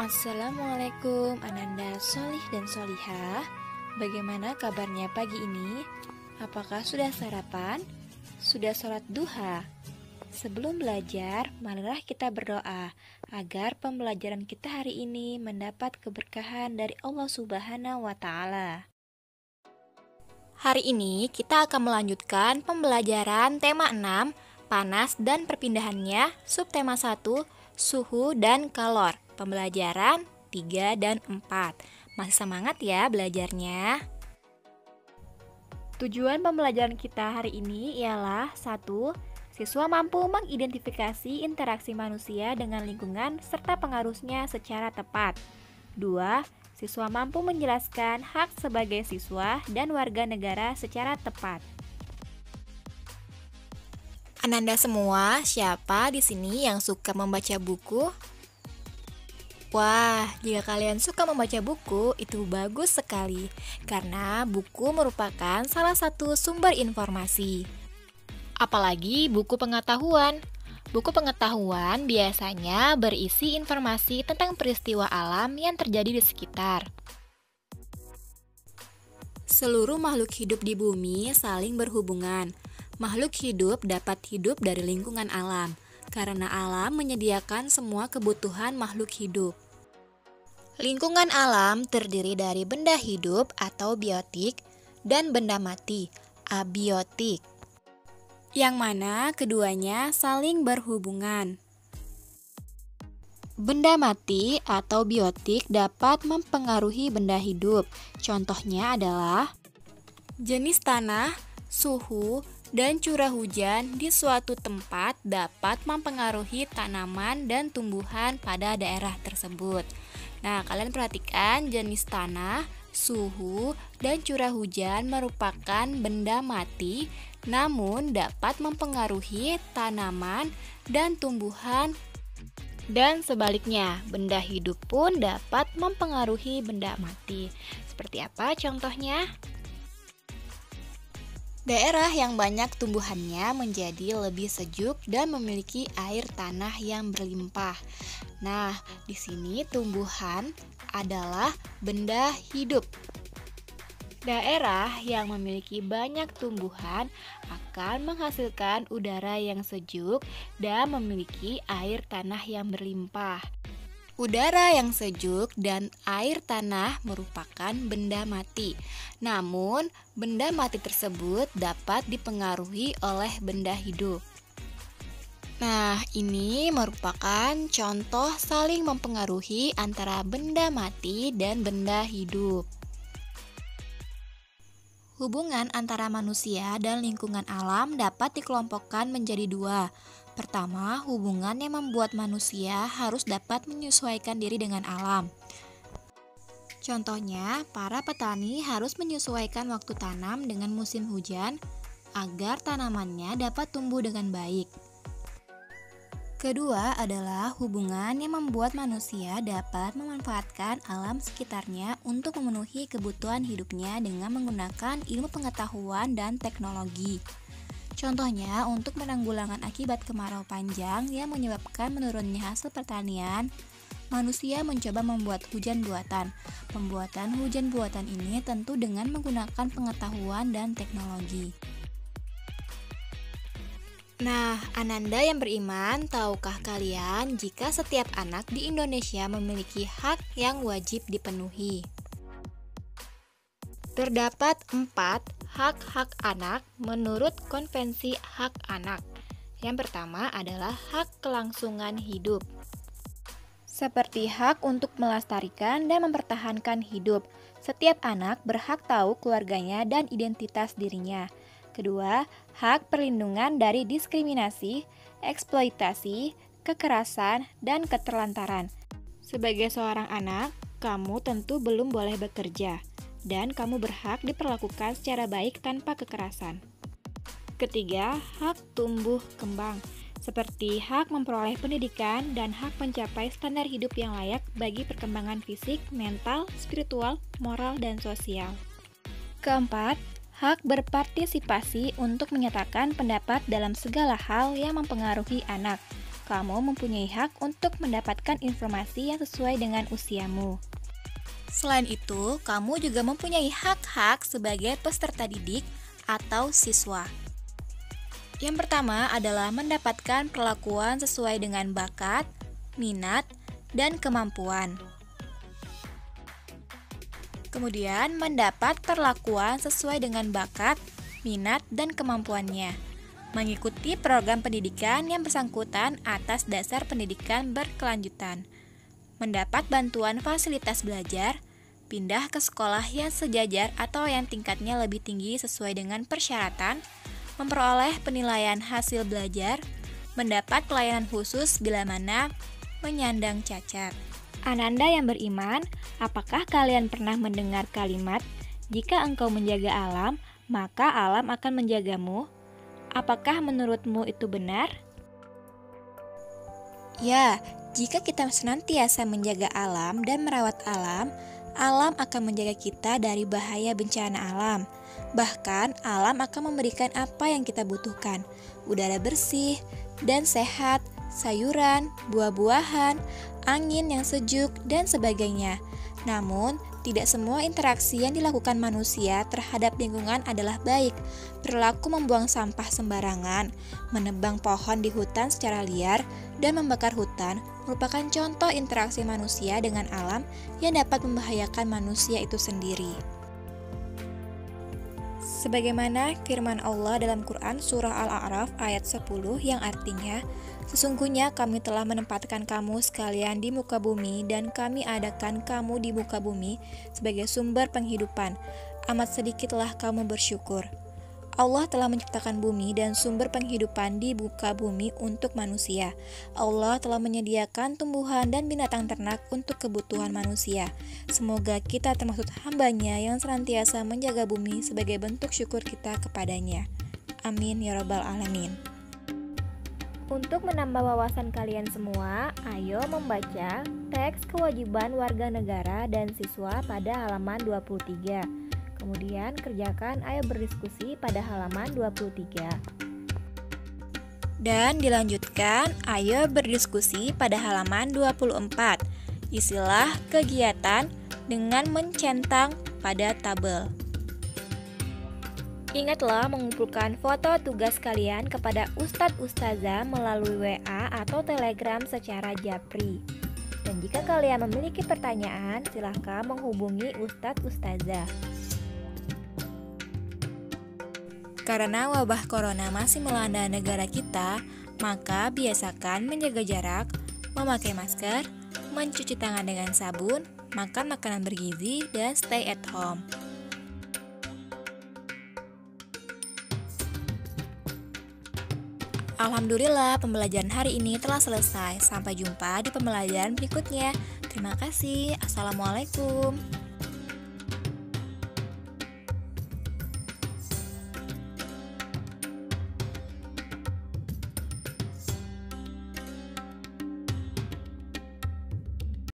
Assalamualaikum Ananda Solih dan Solihah. Bagaimana kabarnya pagi ini? Apakah sudah sarapan? Sudah sholat duha? Sebelum belajar, marilah kita berdoa agar pembelajaran kita hari ini mendapat keberkahan dari Allah Subhanahu wa Ta'ala. Hari ini kita akan melanjutkan pembelajaran tema 6, panas dan perpindahannya, subtema 1, suhu dan kalor. Pembelajaran 3 dan 4. Masih semangat ya belajarnya? Tujuan pembelajaran kita hari ini ialah 1. Siswa mampu mengidentifikasi interaksi manusia dengan lingkungan serta pengaruhnya secara tepat. 2. Siswa mampu menjelaskan hak sebagai siswa dan warga negara secara tepat. Ananda semua, siapa di sini yang suka membaca buku? Wah, jika kalian suka membaca buku, itu bagus sekali, karena buku merupakan salah satu sumber informasi. Apalagi buku pengetahuan. Buku pengetahuan biasanya berisi informasi tentang peristiwa alam yang terjadi di sekitar. Seluruh makhluk hidup di bumi saling berhubungan. Makhluk hidup dapat hidup dari lingkungan alam, karena alam menyediakan semua kebutuhan makhluk hidup. Lingkungan alam terdiri dari benda hidup atau biotik dan benda mati, abiotik, yang mana keduanya saling berhubungan. Benda mati atau biotik dapat mempengaruhi benda hidup. Contohnya adalah jenis tanah, suhu, dan curah hujan di suatu tempat dapat mempengaruhi tanaman dan tumbuhan pada daerah tersebut. Nah, kalian perhatikan jenis tanah, suhu, dan curah hujan merupakan benda mati, namun dapat mempengaruhi tanaman dan tumbuhan. Dan sebaliknya, benda hidup pun dapat mempengaruhi benda mati. Seperti apa contohnya? Daerah yang banyak tumbuhannya menjadi lebih sejuk dan memiliki air tanah yang berlimpah. Nah, di sini tumbuhan adalah benda hidup. Daerah yang memiliki banyak tumbuhan akan menghasilkan udara yang sejuk dan memiliki air tanah yang berlimpah. Udara yang sejuk dan air tanah merupakan benda mati. Namun, benda mati tersebut dapat dipengaruhi oleh benda hidup. Nah, ini merupakan contoh saling mempengaruhi antara benda mati dan benda hidup. Hubungan antara manusia dan lingkungan alam dapat dikelompokkan menjadi dua. Pertama, hubungan yang membuat manusia harus dapat menyesuaikan diri dengan alam. Contohnya, para petani harus menyesuaikan waktu tanam dengan musim hujan agar tanamannya dapat tumbuh dengan baik. Kedua adalah hubungan yang membuat manusia dapat memanfaatkan alam sekitarnya untuk memenuhi kebutuhan hidupnya dengan menggunakan ilmu pengetahuan dan teknologi. Contohnya, untuk penanggulangan akibat kemarau panjang yang menyebabkan menurunnya hasil pertanian, manusia mencoba membuat hujan buatan. Pembuatan hujan buatan ini tentu dengan menggunakan pengetahuan dan teknologi. Nah, Ananda yang beriman, tahukah kalian jika setiap anak di Indonesia memiliki hak yang wajib dipenuhi? Terdapat 4 hak-hak anak menurut Konvensi Hak Anak. Yang pertama adalah hak kelangsungan hidup. Seperti hak untuk melestarikan dan mempertahankan hidup. Setiap anak berhak tahu keluarganya dan identitas dirinya. Kedua, hak perlindungan dari diskriminasi, eksploitasi, kekerasan, dan keterlantaran. Sebagai seorang anak, kamu tentu belum boleh bekerja, dan kamu berhak diperlakukan secara baik tanpa kekerasan. Ketiga, hak tumbuh kembang, seperti hak memperoleh pendidikan dan hak mencapai standar hidup yang layak bagi perkembangan fisik, mental, spiritual, moral, dan sosial. Keempat, hak berpartisipasi untuk menyatakan pendapat dalam segala hal yang mempengaruhi anak. kamu mempunyai hak untuk mendapatkan informasi yang sesuai dengan usiamu. Selain itu, kamu juga mempunyai hak-hak sebagai peserta didik atau siswa. Yang pertama adalah mendapatkan perlakuan sesuai dengan bakat, minat, dan kemampuan. Kemudian, mendapat perlakuan sesuai dengan bakat, minat, dan kemampuannya. Mengikuti program pendidikan yang bersangkutan atas dasar pendidikan berkelanjutan. Mendapat bantuan fasilitas belajar, pindah ke sekolah yang sejajar atau yang tingkatnya lebih tinggi sesuai dengan persyaratan, memperoleh penilaian hasil belajar, mendapat pelayanan khusus bila mana menyandang cacat. Ananda yang beriman, apakah kalian pernah mendengar kalimat, "Jika engkau menjaga alam, maka alam akan menjagamu"? Apakah menurutmu itu benar? Ya, jika kita senantiasa menjaga alam dan merawat alam, alam akan menjaga kita dari bahaya bencana alam. Bahkan, alam akan memberikan apa yang kita butuhkan, udara bersih dan sehat, sayuran, buah-buahan, angin yang sejuk, dan sebagainya. Namun, tidak semua interaksi yang dilakukan manusia terhadap lingkungan adalah baik. Perilaku membuang sampah sembarangan, menebang pohon di hutan secara liar, dan membakar hutan merupakan contoh interaksi manusia dengan alam yang dapat membahayakan manusia itu sendiri. Sebagaimana firman Allah dalam Quran Surah Al-A'raf ayat 10 yang artinya, "Sesungguhnya kami telah menempatkan kamu sekalian di muka bumi dan kami adakan kamu di muka bumi sebagai sumber penghidupan. Amat sedikitlah kamu bersyukur." Allah telah menciptakan bumi dan sumber penghidupan di muka bumi untuk manusia. Allah telah menyediakan tumbuhan dan binatang ternak untuk kebutuhan manusia. Semoga kita termasuk hamba-Nya yang senantiasa menjaga bumi sebagai bentuk syukur kita kepadanya. Amin ya rabbal alamin. Untuk menambah wawasan kalian semua, ayo membaca teks kewajiban warga negara dan siswa pada halaman 23. Kemudian kerjakan ayo berdiskusi pada halaman 23. Dan dilanjutkan ayo berdiskusi pada halaman 24. Isilah kegiatan dengan mencentang pada tabel. Ingatlah mengumpulkan foto tugas kalian kepada Ustadz Ustazah melalui WA atau Telegram secara japri. Dan jika kalian memiliki pertanyaan, silahkan menghubungi Ustadz Ustazah. Karena wabah corona masih melanda negara kita, maka biasakan menjaga jarak, memakai masker, mencuci tangan dengan sabun, makan makanan bergizi, dan stay at home. Alhamdulillah, pembelajaran hari ini telah selesai. Sampai jumpa di pembelajaran berikutnya. Terima kasih. Assalamualaikum.